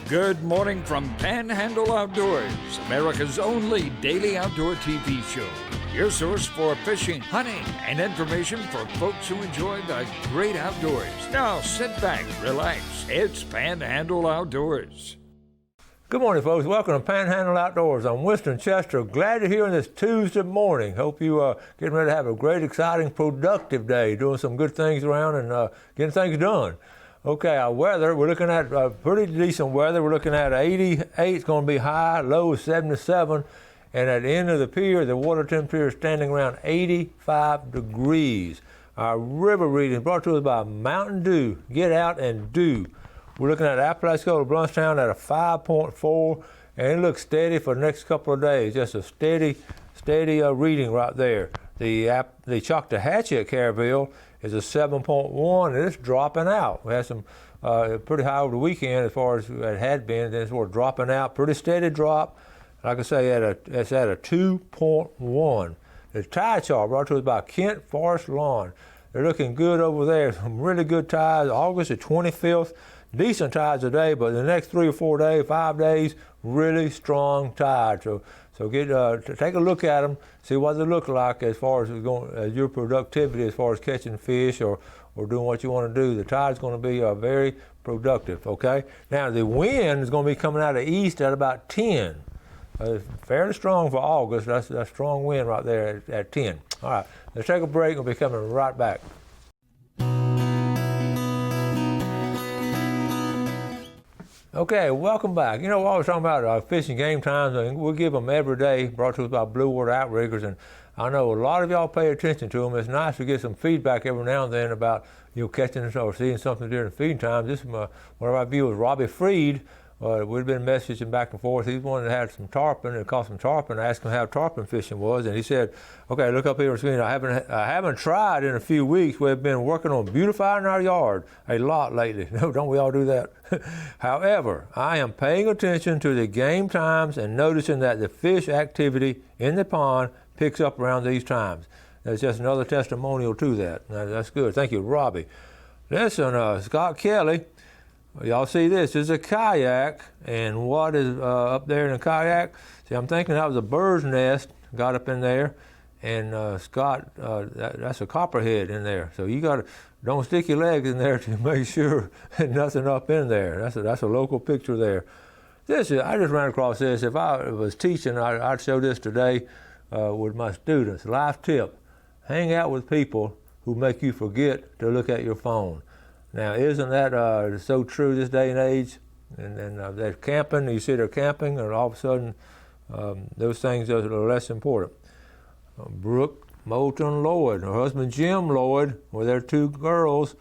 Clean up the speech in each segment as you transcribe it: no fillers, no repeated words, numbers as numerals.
Good morning from Panhandle Outdoors, America's only daily outdoor TV show. Your source for fishing, hunting, and information for folks who enjoy the great outdoors. Now sit back, relax. It's Panhandle Outdoors. Good morning, folks. Welcome to Panhandle Outdoors. I'm Winston Chester. Glad you're here on this Tuesday morning. Hope you getting ready to have a great, exciting, productive day, doing some good things around and getting things done. Okay, our weather, we're looking at pretty decent weather. We're looking at 88, it's going to be high, low is 77. And at the end of the pier, the water temperature is standing around 85 degrees. Our river reading brought to us by Mountain Dew. Get out and do. We're looking at Apalachicola Bluntstown at a 5.4, and it looks steady for the next couple of days. Just a steady reading right there. The Choctawhatchee at Caryville is a 7.1, and it's dropping out. We had some pretty high over the weekend as far as it had been, then it's sort of dropping out. Pretty steady drop. Like I say, it's at a 2.1. The tide chart brought to us by Kent Forest Lawn. They're looking good over there. Some really good tides. August the 25th. Decent tides today, but the next 3 or 4 days, 5 days, really strong tides. So take a look at them, see what they look like as far as your productivity, as far as catching fish or doing what you want to do. The tide's going to be very productive. Okay. Now the wind is going to be coming out of the east at about 10. Fairly strong for August. That's a strong wind right there at 10. All right, let's take a break. We'll be coming right back. Okay, welcome back. You know, while we're talking about fishing game times, and we'll give them every day, brought to us by Blue Water Outriggers, and I know a lot of y'all pay attention to them. It's nice to get some feedback every now and then about catching or seeing something during feeding time. This is one of our viewers, Robbie Freed. We've been messaging back and forth. He's one that had some tarpon, and caught some tarpon. I asked him how tarpon fishing was, and he said, okay, look up here on the screen. I haven't tried in a few weeks. We've been working on beautifying our yard a lot lately. No, don't we all do that? However, I am paying attention to the game times and noticing that the fish activity in the pond picks up around these times. That's just another testimonial to that. That's good. Thank you, Robbie. Listen, Scott Kelly, y'all see this. This is a kayak, and what is up there in the kayak? See, I'm thinking that was a bird's nest got up in there, and Scott, that's a copperhead in there. So you don't stick your legs in there to make sure nothing up in there. That's a local picture there. I just ran across this. If I was teaching, I'd show this today with my students. Life tip: hang out with people who make you forget to look at your phone. Now, isn't that so true this day and age? And they're camping, you see they're camping, and all of a sudden those things are less important. Brooke Moulton Lloyd, her husband Jim Lloyd, with their 2 girls.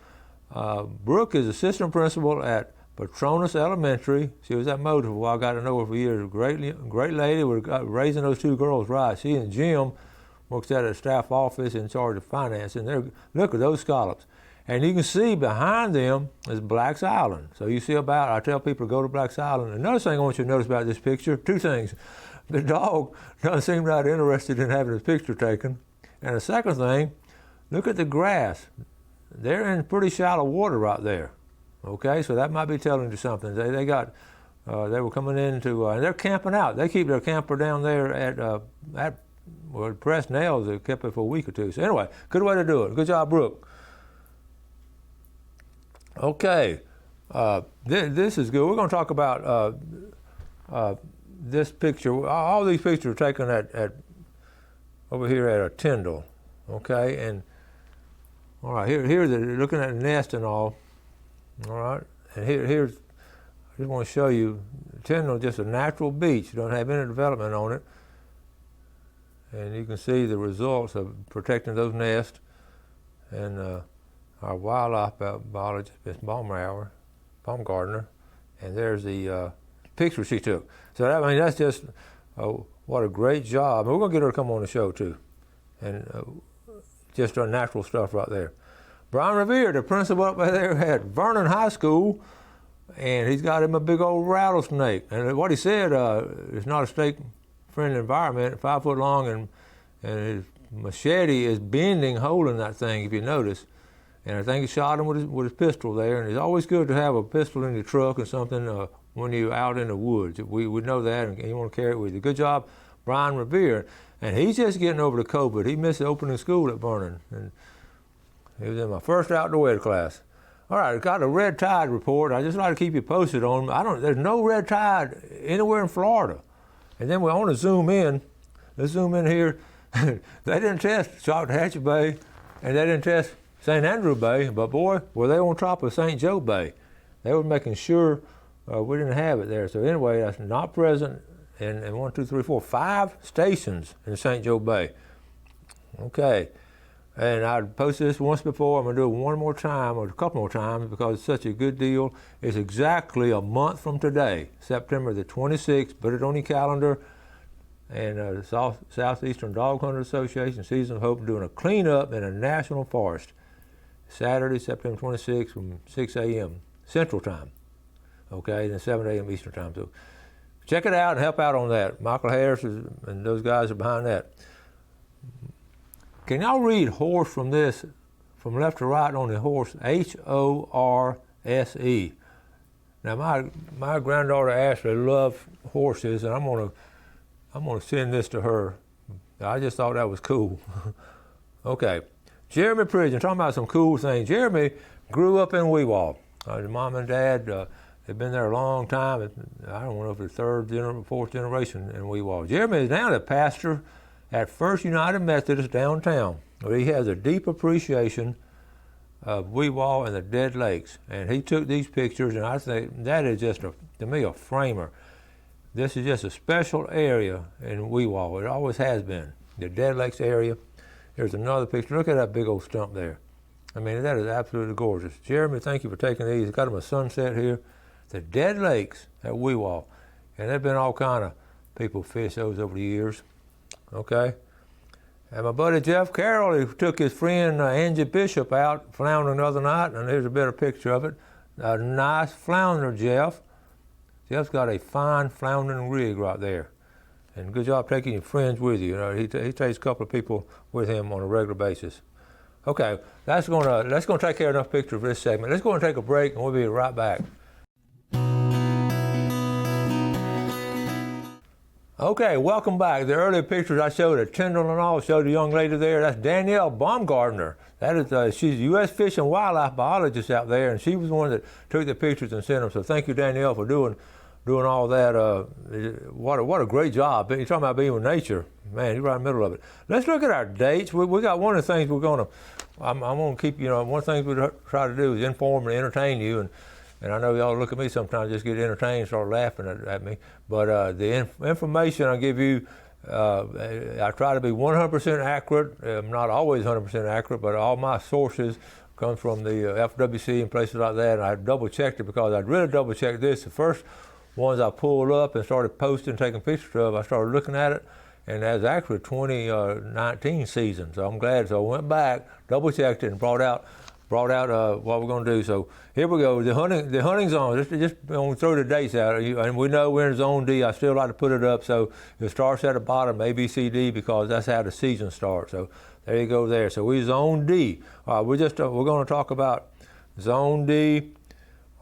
Brooke is assistant principal at Petronas Elementary. She was at Motorville. I got to know her for years. Great lady. We're raising those 2 girls right. She and Jim works at a staff office in charge of finance. And look at those scallops. And you can see behind them is Black's Island. So you see I tell people to go to Black's Island. Another thing I want you to notice about this picture, 2 things. The dog doesn't seem that interested in having his picture taken. And the second thing, look at the grass. They're in pretty shallow water right there. Okay, so that might be telling you something. They were coming into, and they're camping out. They keep their camper down there at Pressed Nails. They kept it for a week or 2. So anyway, good way to do it. Good job, Brooke. Okay, this is good. We're going to talk about this picture. All these pictures are taken at over here at a Tyndall. Okay, and all right, here they're looking at the nest and all. All right, and here's I just want to show you Tyndall, just a natural beach. You don't have any development on it, and you can see the results of protecting those nests. And our wildlife biologist, Miss Baumgartner, and there's the picture she took. So that's just what a great job. And we're gonna get her to come on the show too, and just our natural stuff right there. Brian Revere, the principal up there at Vernon High School, and he's got him a big old rattlesnake. And what he said, it's not a snake-friendly environment, 5 foot long, and his machete is bending, holding that thing, if you notice. And I think he shot him with his pistol there. And it's always good to have a pistol in your truck or something when you're out in the woods. We know that, and you want to carry it with you. Good job, Brian Revere. And he's just getting over the COVID. He missed the opening school at Vernon, and he was in my first outdoor ed class. All right, I got a red tide report. I just like to keep you posted on them. There's no red tide anywhere in Florida. And then we want to zoom in. Let's zoom in here. They didn't test Choctawhatchee Bay, and they didn't test St. Andrew Bay, but boy, were they on top of St. Joe Bay. They were making sure we didn't have it there. So anyway, that's not present in 1, 2, 3, 4, 5 stations in St. Joe Bay. Okay, and I posted this once before. I'm gonna do it one more time, or a couple more times, because it's such a good deal. It's exactly a month from today, September the 26th. Put it on your calendar. And Southeastern Dog Hunter Association, Season of Hope, doing a cleanup in a national forest. Saturday, September 26th from 6 a.m. Central Time, okay, and 7 a.m. Eastern Time. So check it out and help out on that. Michael Harris and those guys are behind that. Can y'all read horse from this, from left to right on the horse? H-O-R-S-E. Now my granddaughter Ashley loves horses, and I'm gonna send this to her. I just thought that was cool. Okay, Jeremy Pridgeon, talking about some cool things. Jeremy grew up in Weewall. His mom and dad, they've been there a long time. I don't know if it's third, fourth generation in Weewall. Jeremy is now the pastor at First United Methodist downtown. He has a deep appreciation of Weewall and the Dead Lakes. And he took these pictures, and I think that is just, to me, a framer. This is just a special area in Weewall. It always has been. The Dead Lakes area. Here's another picture. Look at that big old stump there. I mean, that is absolutely gorgeous. Jeremy, thank you for taking these. Got them a sunset here. The Dead Lakes at Weewall. And there've been all kind of people fish those over the years. Okay. And my buddy Jeff Carroll, he took his friend Angie Bishop out floundering the other night, and here's a better picture of it. A nice flounder, Jeff. Jeff's got a fine floundering rig right there. And good job taking your friends with you. He takes a couple of people with him on a regular basis. Okay, that's gonna take care of enough pictures for this segment. Let's go and take a break, and we'll be right back. Okay, welcome back. The earlier pictures I showed at Tyndall and all showed the young lady there. That's Danielle Baumgartner. That is, she's a U.S. Fish and Wildlife biologist out there, and she was the one that took the pictures and sent them. So thank you, Danielle, for doing all that. What a great job. You're talking about being with nature. Man, you're right in the middle of it. Let's look at our dates. We got one of the things I'm going to keep, one of the things we try to do is inform and entertain you. And I know y'all look at me sometimes, just get entertained and start laughing at me. But the information I give you, I try to be 100% accurate. I'm not always 100% accurate, but all my sources come from the FWC and places like that. And I double-checked it because I'd really double-checked this. The first ones I pulled up and started posting, taking pictures of, I started looking at it, and that's actually 2019 season. So I'm glad. So I went back, double-checked it, and brought out what we're going to do. So here we go. The hunting zone. Just going to throw the dates out. And we know we're in Zone D. I still like to put it up. So it starts at the bottom, A, B, C, D, because that's how the season starts. So there you go there. So we're Zone D. All right, we're going to talk about Zone D,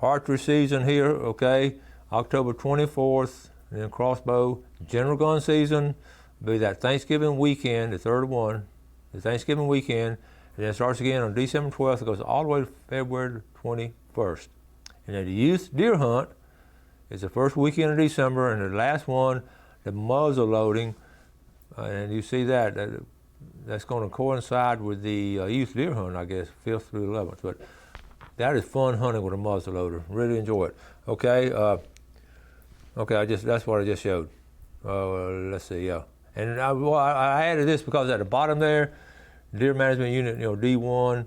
archery season here, okay, October 24th, and then crossbow, general gun season, be that Thanksgiving weekend, the third one, the Thanksgiving weekend. And then it starts again on December 12th. It goes all the way to February 21st. And then the youth deer hunt is the first weekend of December, and the last one, the muzzle loading. And you see that's going to coincide with the youth deer hunt, I guess, 5th through 11th. But that is fun hunting with a muzzle loader. Really enjoy it. Okay. That's what I just showed. Let's see. Yeah. And I added this because at the bottom there, Deer Management Unit, D1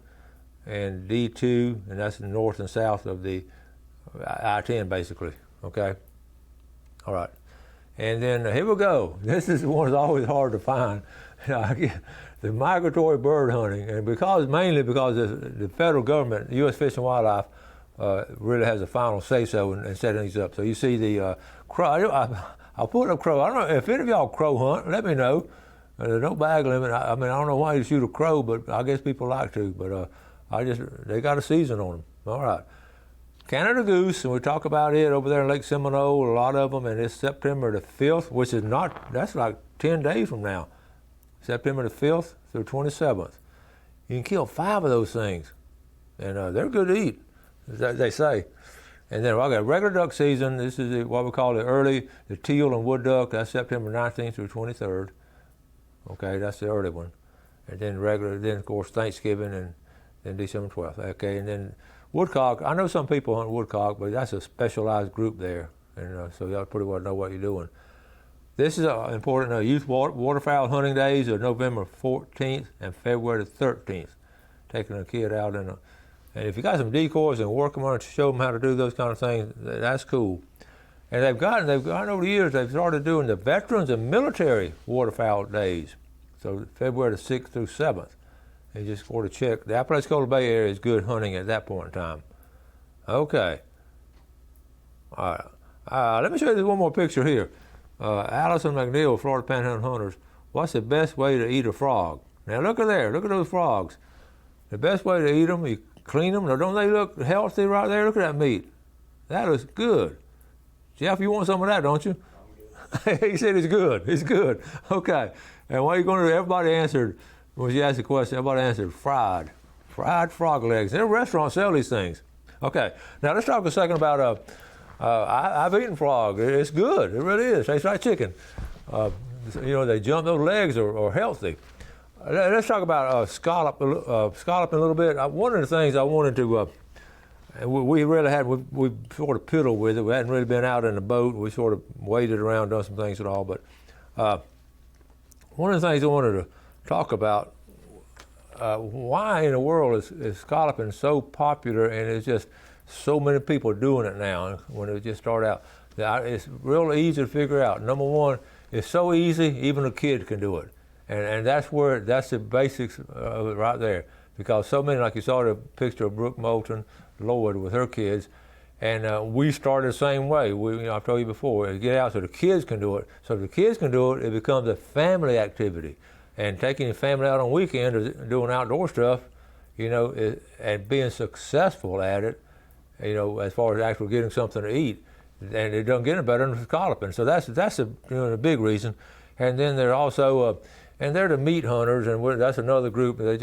and D2, and that's the north and south of the I-10, basically, okay? All right, and then here we go. This is one that's always hard to find. The migratory bird hunting, and mainly because the federal government, the U.S. Fish and Wildlife, really has a final say-so in setting these up. So you see the crow. I'll put up crow. I don't know if any of y'all crow hunt. Let me know. There's no bag limit. I mean, I don't know why you shoot a crow, but I guess people like to. But they got a season on them. All right. Canada goose, and we talk about it over there in Lake Seminole, a lot of them, and it's September the 5th, which is not, that's like 10 days from now. September the 5th through 27th. You can kill 5 of those things, and they're good to eat, as they say. And then I got regular duck season. This is what we call the teal and wood duck. That's September 19th through 23rd. Okay, that's the early one. And then then of course Thanksgiving and then December 12th. Okay, and then woodcock. I know some people hunt woodcock, but that's a specialized group there, and so y'all pretty well know what you're doing. This is important. Youth waterfowl hunting days are November 14th and February the 13th. Taking a kid out and if you got some decoys and work them on it to show them how to do those kind of things, that's cool. And they've gotten over the years, they've started doing the veterans and military waterfowl days. So February the 6th through 7th. And you just sort of check. The Apalachicola Bay area is good hunting at that point in time. Okay. All right. Let me show you this one more picture here. Allison McNeil, Florida Panhandle Hunters. What's the best way to eat a frog? Now look at there. Look at those frogs. The best way to eat them, you clean them. Now don't they look healthy right there? Look at that meat. That looks good. Jeff, you want some of that, don't you? He said it's good. It's good. Okay. And what are you going to do? Everybody answered, when she asked the question, everybody answered fried. Fried frog legs. Their restaurants sell these things. Okay. Now let's talk a second about, I've eaten frog. It's good. It really is. Tastes like chicken. They jump, those legs are healthy. Let's talk about scalloping a little bit. One of the things I wanted to, we really had, we sort of piddled with it. We hadn't really been out in the boat. We sort of waded around, done some things and all. But one of the things I wanted to talk about, why in the world is scalloping so popular, and it's just so many people doing it now. When it just started out, it's real easy to figure out. Number one, it's so easy, even a kid can do it. And that's the basics of it right there. Because so many, like you saw the picture of Brooke Moulton Lloyd with her kids, and we started the same way. I've told you before, get out so the kids can do it. So if the kids can do it, it becomes a family activity. And taking your family out on weekend or doing outdoor stuff, and being successful at it, as far as actually getting something to eat, and it doesn't get any better than scalloping. So that's a big reason. And then they're also, and they're the meat hunters, and that's another group. Their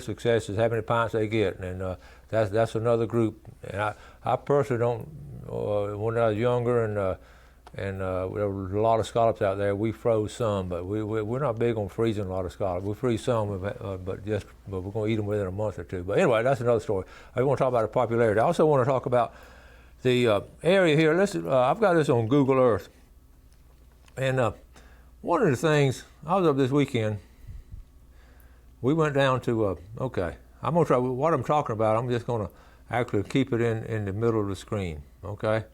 success is how many pints they get, and that's another group. And I personally don't. When I was younger, and there were a lot of scallops out there, we froze some, but we're not big on freezing a lot of scallops. We freeze some, but we're going to eat them within a month or two. But anyway, that's another story. I want to talk about the popularity. I also want to talk about the area here. I've got this on Google Earth, and one of the things, I was up this weekend, we went down to, I'm going to try, what I'm talking about, I'm just going to actually keep it in the middle of the screen, okay?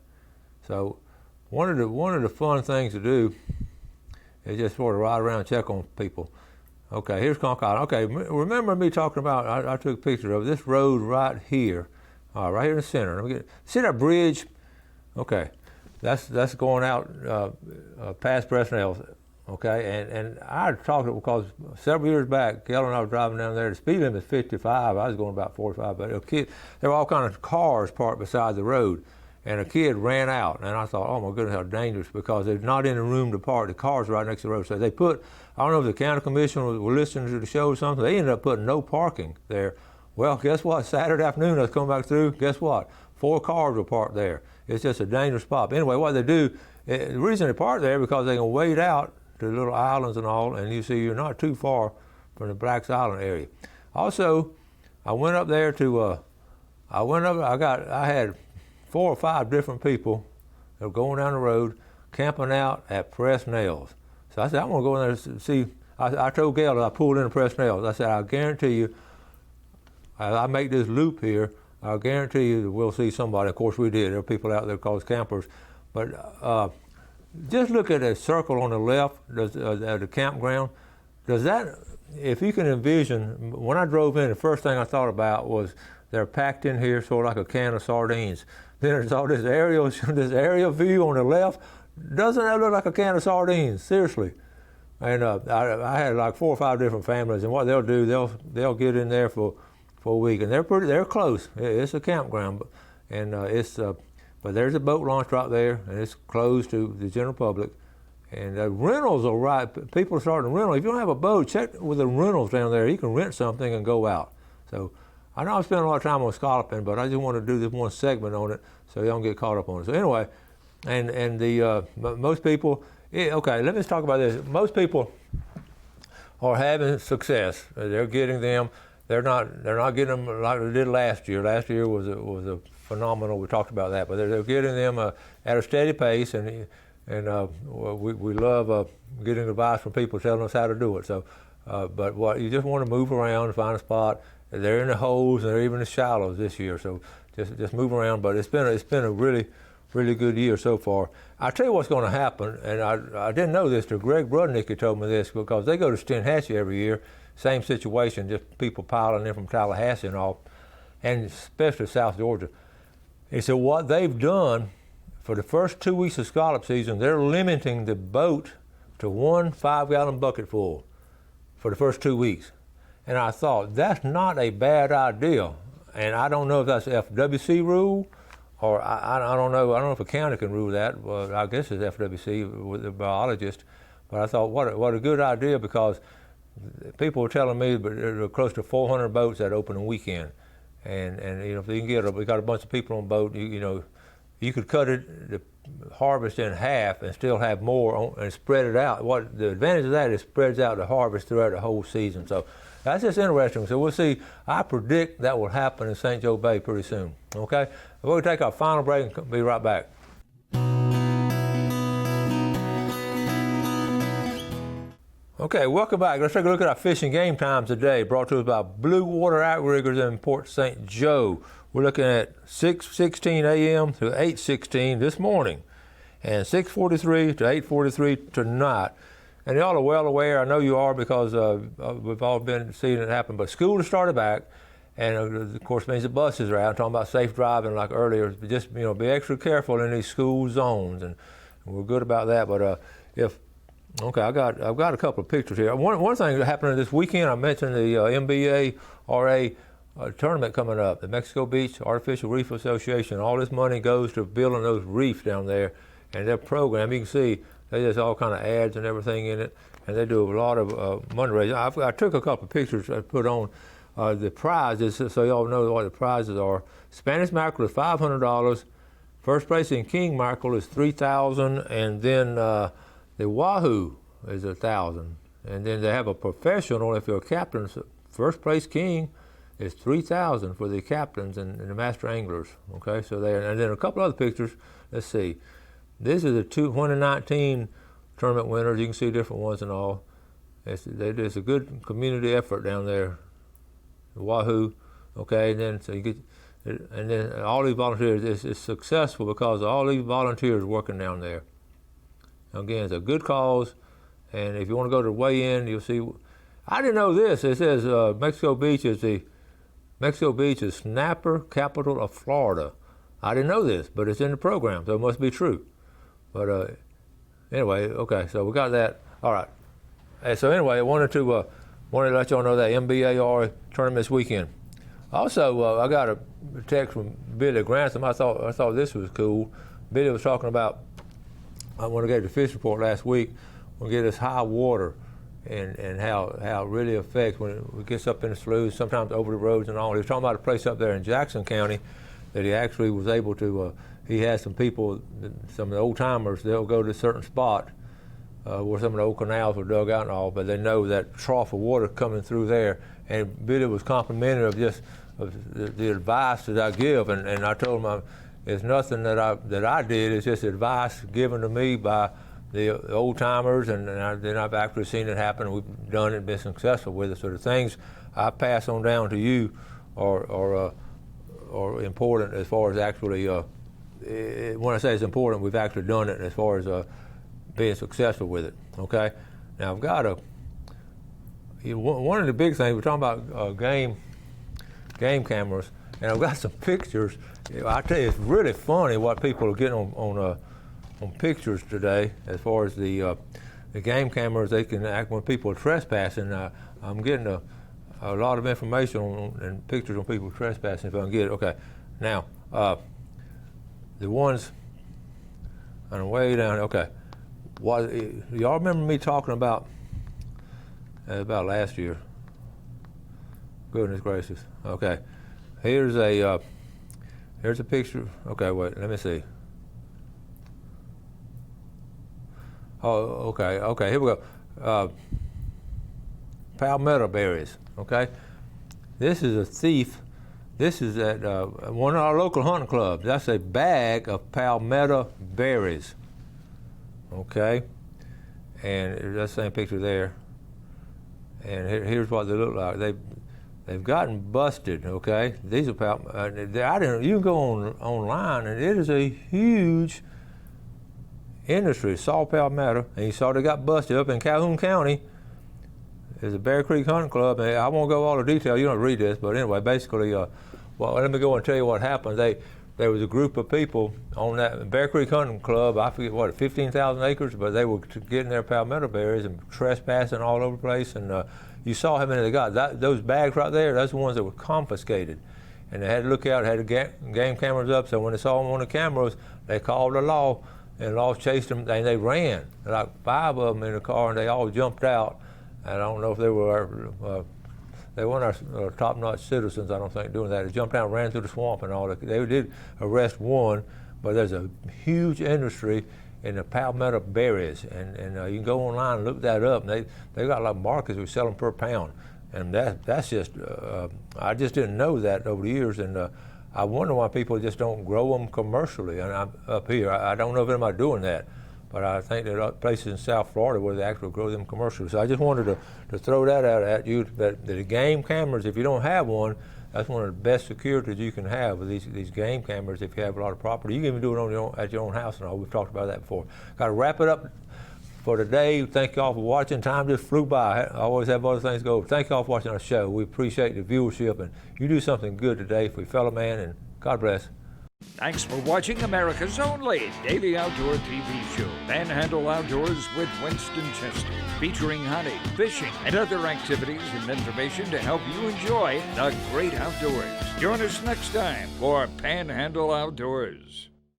So one of the fun things to do is just sort of ride around and check on people. Okay, here's Conch Island. Okay, remember me talking about, I took a picture of this road right here, right here in the center. See that bridge? Okay, that's going out past Presnell's. Okay, and I talked it because several years back, Kelly and I were driving down there. The speed limit is 55. I was going about 45. But there were all kind of cars parked beside the road, and a kid ran out. And I thought, oh my goodness, how dangerous! Because they're not in a room to park. The car's right next to the road. So they put, I don't know if the county commission were listening to the show or something. They ended up putting no parking there. Well, guess what? Saturday afternoon, I was coming back through. Guess what? 4 cars were parked there. It's just a dangerous spot. But anyway, what they do, the reason they park there because they can wade out to the little islands and all, and you see you're not too far from the Blacks Island area. Also, I went up there to, I had 4 or 5 different people that were going down the road, camping out at Presnell's. So I said, I'm gonna go in there and see. I told Gail that I pulled into Presnell's. I said, I guarantee you, I make this loop here, I guarantee you that we'll see somebody. Of course we did. There are people out there called campers. But just look at that circle on the left, the campground. Does that, if you can envision, when I drove in, the first thing I thought about was they're packed in here sort of like a can of sardines. Then there's all this aerial view on the left. Doesn't that look like a can of sardines? Seriously. And I had like 4 or 5 different families, and what they'll do, they'll get in there for for a week, and they're close. It's a campground, but there's a boat launch right there, and it's closed to the general public. And rentals are right. People are starting to rental. If you don't have a boat, check with the rentals down there. You can rent something and go out. So I know I'm spending a lot of time on scalloping, but I just want to do this one segment on it so you don't get caught up on it. So anyway, and the most people. Okay, let me just talk about this. Most people are having success. They're getting them. They're not getting them like they did last year. Last year was a phenomenal. We talked about that, but they're getting them at a steady pace, and we love getting advice from people telling us how to do it. So, but what you just want to move around and find a spot. They're in the holes and they're even in the shallows this year. So just move around. But it's been a really good year so far. I'll tell you what's going to happen, and I didn't know this till Greg Brudnick told me this, because they go to Steinhatchee every year. Same situation, just people piling in from Tallahassee and all, and especially South Georgia. He said what they've done for the first 2 weeks of scallop season, they're limiting the boat to 1 5-gallon bucket full for the first 2 weeks. And I thought, that's not a bad idea. And I don't know if that's FWC rule, or I don't know. I don't know if a county can rule that. Well, I guess it's FWC with the biologist. But I thought, what a good idea, because people were telling me that there are close to 400 boats that opening weekend. And you know, if you can we got a bunch of people on boat, you know, you could cut the harvest in half and still have more and spread it out. What the advantage of that is, spreads out the harvest throughout the whole season. So that's just interesting. So we'll see. I predict that will happen in St. Joe Bay pretty soon. Okay? We're going to take our final break and be right back. Okay, welcome back. Let's take a look at our fishing game times today, brought to us by Blue Water Outriggers in Port St. Joe. We're looking at 6:16 a.m. to 8:16 this morning, and 6:43 to 8:43 tonight. And y'all are well aware, I know you are, because we've all been seeing it happen, but school has started back, and of course means the buses are out. I'm talking about safe driving like earlier. Just, you know, be extra careful in these school zones, and we're good about that. But I've got a couple of pictures here. One thing that happened this weekend, I mentioned the NBA RA tournament coming up, the Mexico Beach Artificial Reef Association. All this money goes to building those reefs down there, and their program, you can see, they just all kind of ads and everything in it, and they do a lot of money raising. I took a couple of pictures I put on the prizes, so y'all know what the prizes are. Spanish mackerel is $500. First place in king mackerel is $3,000, and then the wahoo is $1,000. And then they have a professional, if you're a captain, first place king is $3,000 for the captains and the master anglers. Okay, so there, and then a couple other pictures. Let's see. This is the 2019 tournament winners. You can see different ones and all. It's a good community effort down there. The wahoo, okay, and then so you get, and then all these volunteers. It's successful because of all these volunteers working down there. Again, it's a good cause, and if you want to go to the weigh-in, you'll see. I didn't know this. It says Mexico Beach is snapper capital of Florida. I didn't know this, but it's in the program, so it must be true. But anyway, okay, so we got that. All right. And so anyway, I wanted to let y'all know that MBAR tournament this weekend. Also, I got a text from Billy Grantham. I thought this was cool. Billy was talking about, when I gave the fish report last week, we get this high water and how it really affects when it gets up in the sloughs, sometimes over the roads and all. He was talking about a place up there in Jackson County that he actually was able to, he had some people, some of the old timers, they'll go to a certain spot where some of the old canals were dug out and all, but they know that trough of water coming through there. And Billy was complimentary of just the advice that I give, and I told him it's nothing that I did. It's just advice given to me by the old timers, and then I've actually seen it happen. We've done it, been successful with it. So the things I pass on down to you are important as far as actually. When I say it's important, we've actually done it as far as being successful with it. Okay. Now I've got one of the big things we're talking about game cameras, and I've got some pictures. I tell you, it's really funny what people are getting on pictures today as far as the game cameras. They can act when people are trespassing. I'm getting a lot of information and pictures on people trespassing if I can get it. Okay, now the ones on the way down. Okay, y'all remember me talking about last year? Goodness gracious. Okay, here's a picture. Okay, wait, let me see. Oh, okay, here we go. Palmetto berries, okay? This is a thief. This is at one of our local hunting clubs. That's a bag of palmetto berries, okay? And that's the same picture there. And here's what they look like. They've gotten busted, okay? These are you can go online, and it is a huge industry, saw palmetto, and you saw they got busted up in Calhoun County. There's a Bear Creek Hunting Club, and I won't go all the detail. You don't read this, but anyway, basically, well, let me go and tell you what happened. There was a group of people on that Bear Creek Hunting Club. I forget what, 15,000 acres, but they were getting their palmetto berries and trespassing all over the place. And you saw how many they got. Those bags right there, those are the ones that were confiscated, and they had to look out. Had the game cameras up, so when they saw them on the cameras, they called the law. And the law chased them, and they ran. Like 5 of them in the car, and they all jumped out. And I don't know if they weren't our top-notch citizens, I don't think, doing that. They jumped out and ran through the swamp and all that. They did arrest one, but there's a huge industry in the palmetto berries. And you can go online and look that up. And they got like markets we sell them per pound. And that's just, I just didn't know that over the years. And I wonder why people just don't grow them commercially. And I'm up here, I don't know if anybody doing that, but I think there are places in South Florida where they actually grow them commercially. So I just wanted to throw that out at you, that the game cameras, if you don't have one, that's one of the best securities you can have with these game cameras if you have a lot of property. You can even do it at your own house and all. We've talked about that before. Got to wrap it up for today. Thank y'all for watching. Time just flew by. I always have other things to go over. Thank y'all for watching our show. We appreciate the viewership, and you do something good today for your fellow man, and God bless. Thanks for watching America's only daily outdoor TV show, Panhandle Outdoors with Winston Chester, featuring hunting, fishing, and other activities and information to help you enjoy the great outdoors. Join us next time for Panhandle Outdoors.